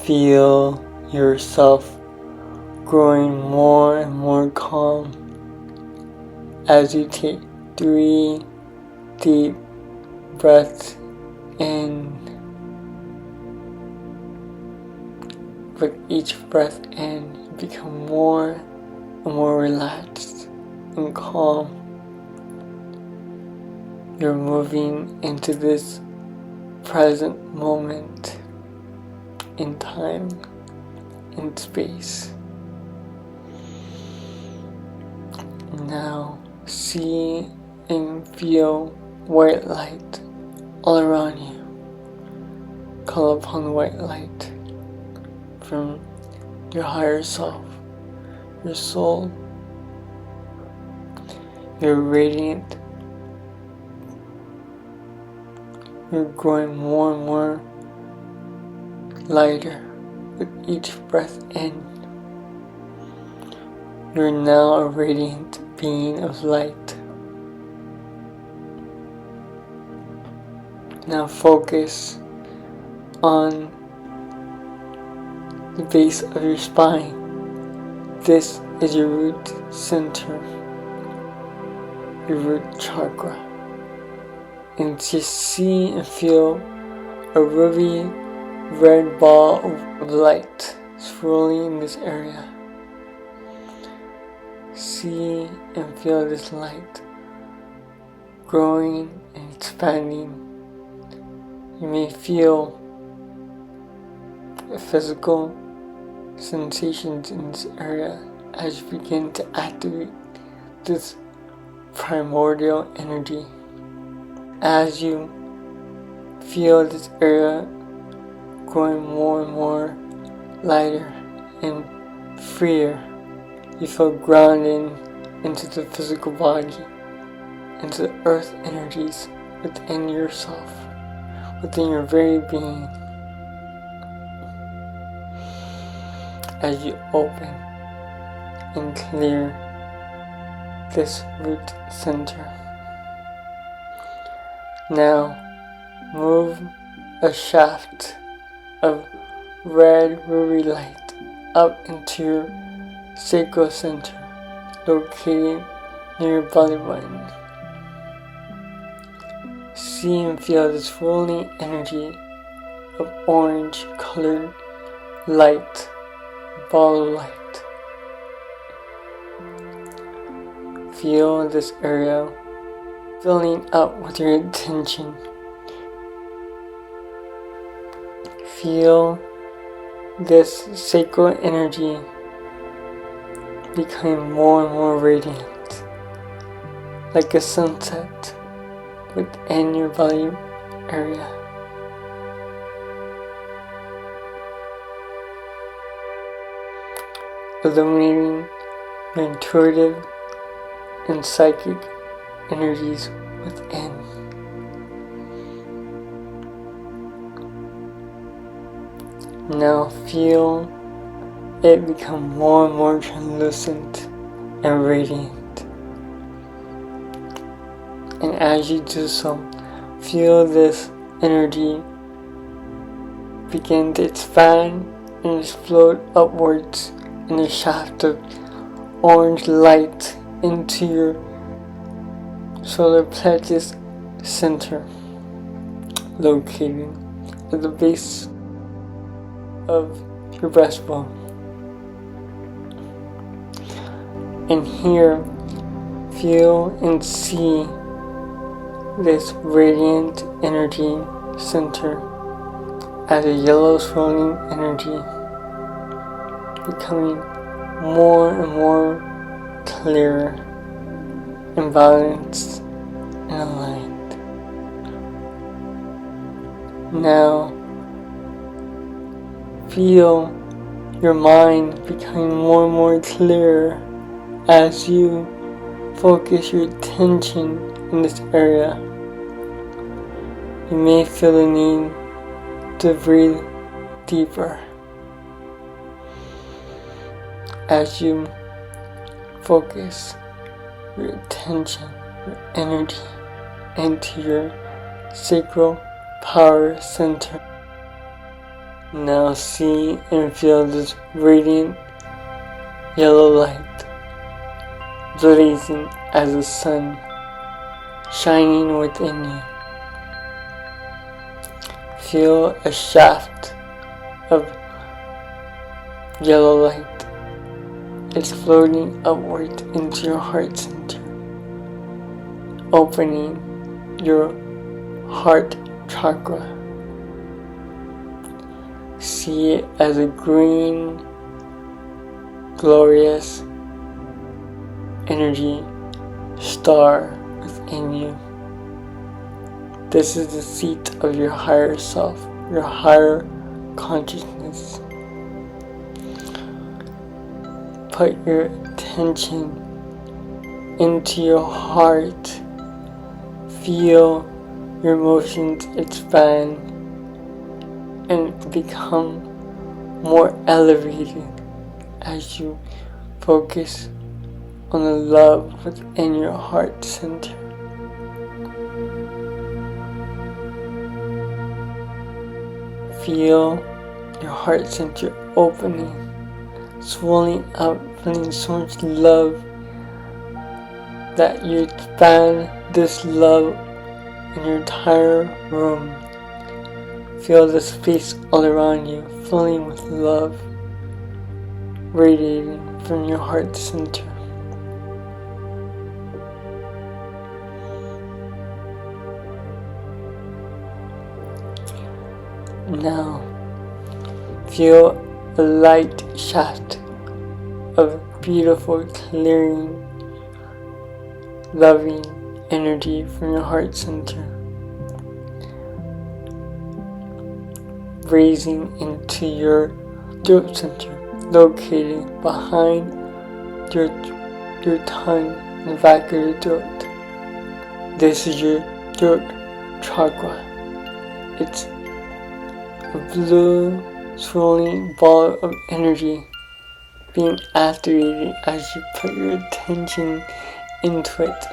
feel yourself growing more and more calm as you take 3 deep breaths in. With each breath in, you become more and more relaxed and calm. You're moving into this present moment in time and space. Now see and feel white light all around you. Call upon white light from your higher self, your soul. You're radiant. You're growing more and more lighter with each breath in. You're now a radiant being of light. Now focus on the base of your spine. This is your root center, your root chakra. And just see and feel a ruby red ball of light swirling in this area. See and feel this light growing and expanding. You may feel physical sensations in this area as you begin to activate this primordial energy. As you feel this area growing more and more lighter and freer, you feel grounded into the physical body, into the earth energies within yourself, within your very being. As you open and clear this root center. Now move a shaft of red ruby light up into your sacral center, located near your belly button. See and feel this rolling energy of orange colored light, ball of light. Feel this area filling up with your attention. Feel this sacral energy becoming more and more radiant, like a sunset within your belly area. Illuminating your intuitive and psychic energies within. Now feel it become more and more translucent and radiant. And as you do so, feel this energy begin to expand and explode upwards in a shaft of orange light into your solar plexus center, located at the base of your breastbone. And here, feel and see this radiant energy center as a yellow swirling energy becoming more and more clear and balanced and aligned. Now feel your mind becoming more and more clear as you focus your attention in this area. You may feel the need to breathe deeper as you focus your attention, your energy into your sacral power center. Now see and feel this radiant yellow light blazing as the sun shining within you. Feel a shaft of yellow light. It's floating upward into your heart center, opening your heart chakra. See it as a green, glorious energy star within you. This is the seat of your higher self, your higher consciousness. Put your attention into your heart. Feel your emotions expand and become more elevated as you focus on the love within your heart center. Feel your heart center opening, swelling up, feeling so much love that you expand this love in your entire room. Feel the space all around you, filling with love, radiating from your heart center. Now, feel a light shaft of beautiful, clearing, loving energy from your heart center, raising into your throat center, located behind your tongue in the back of your throat. This is your throat chakra. It's a blue swirling ball of energy being activated as you put your attention into it.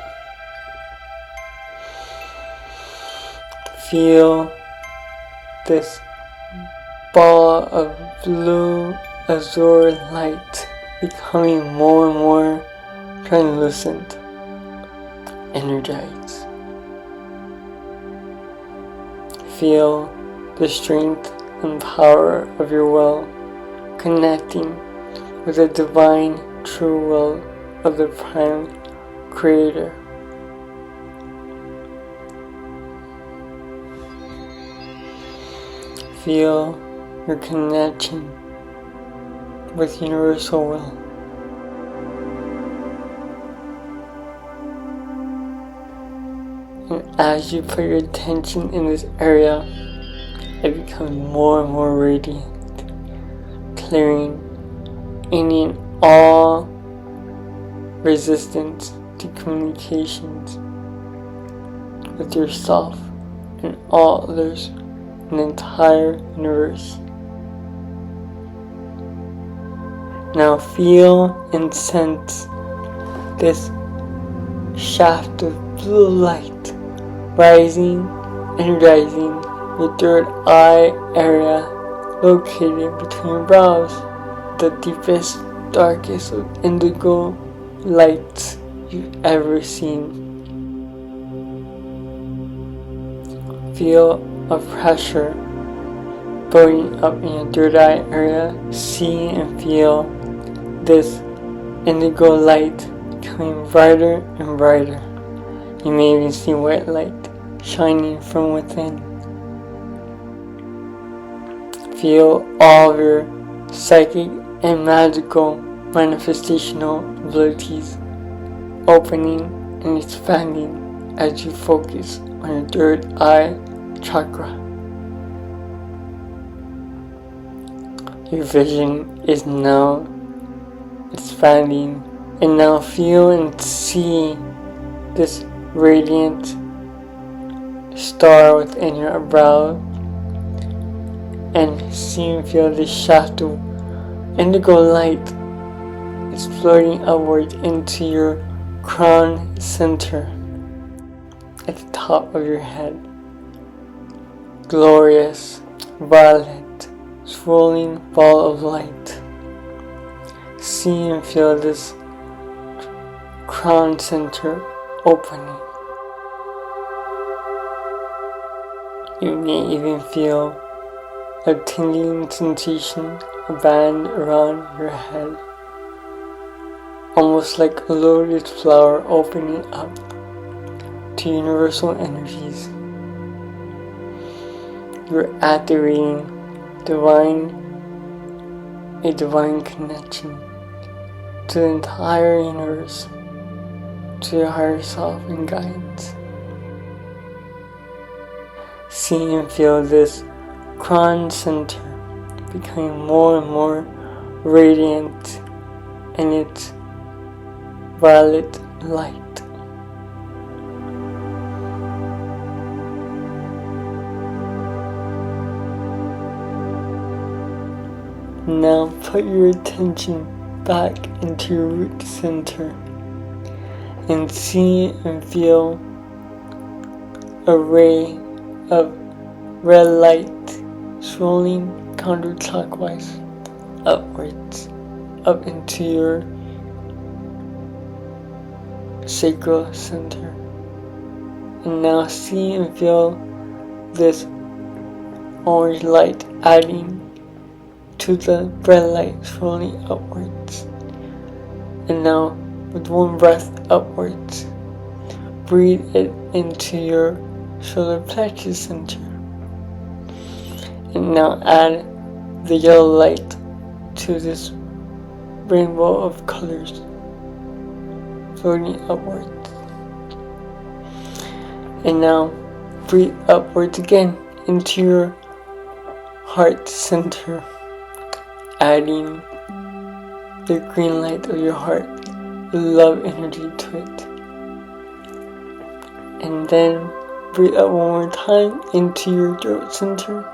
Feel this ball of blue azure light becoming more and more translucent, energized. Feel the strength and power of your will connecting with the divine true will of the Prime Creator. Feel your connection with universal will. And as you put your attention in this area, it becomes more and more radiant, clearing any and all resistance to communications with yourself and all others in the entire universe. Now feel and sense this shaft of blue light rising, energizing your third eye area located between your brows, the deepest, darkest of indigo lights you've ever seen. Feel a pressure building up in your third eye area. See and feel this indigo light becoming brighter and brighter. You may even see white light shining from within. Feel all of your psychic and magical manifestational abilities opening and expanding as you focus on your third eye chakra. Your vision is now expanding, and now feel and see this radiant star within your brow, and see and feel this shaft of indigo light is floating upward into your crown center at the top of your head. Glorious violet swirling ball of light. See and feel this crown center opening. You may even feel a tingling sensation, a band around your head, almost like a lotus flower opening up to universal energies. You're activating a divine connection to the entire universe, to your higher self and guides. See and feel this crown center becoming more and more radiant in its violet light. Now put your attention back into your root center and see and feel a ray of red light swirling counterclockwise upwards, up into your sacral center. And now see and feel this orange light adding to the red light swirling upwards. And now with one breath upwards, breathe it into your solar plexus center. And now add the yellow light to this rainbow of colors floating upwards. And now breathe upwards again into your heart center, adding the green light of your heart, the love energy to it. And then breathe out one more time into your throat center.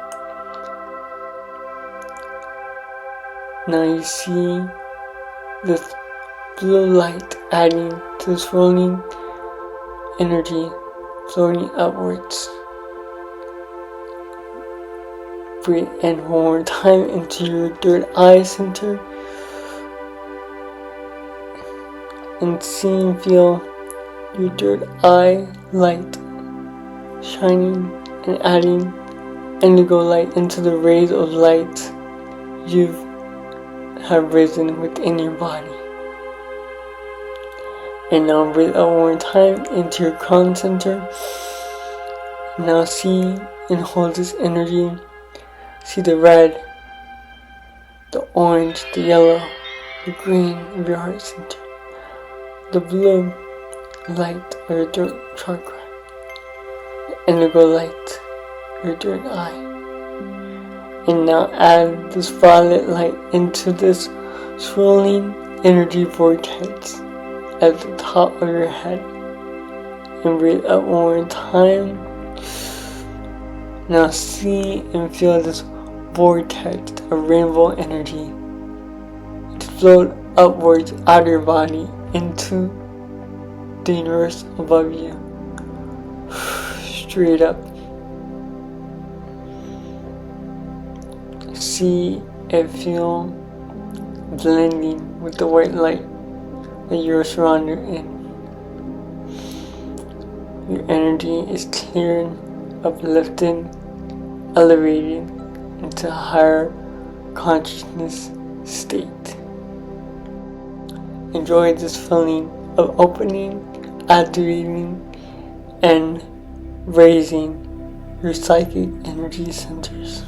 Now you see this blue light adding to the swirling energy floating upwards. Breathe in one more time into your third eye center. And see and feel your third eye light shining and adding indigo light into the rays of light you have risen within your body. And now breathe out one more time into your crown center. Now see and hold this energy. See the red, the orange, the yellow, the green of your heart center, the blue light of your throat chakra, the indigo light of your third eye. And now add this violet light into this swirling energy vortex at the top of your head. And breathe out one more time. Now see and feel this vortex of rainbow energy float upwards out of your body into the universe above you. Straight up. See and feel blending with the white light that you're surrounded in. Your energy is clearing, uplifting, elevating into a higher consciousness state. Enjoy this feeling of opening, activating, and raising your psychic energy centers.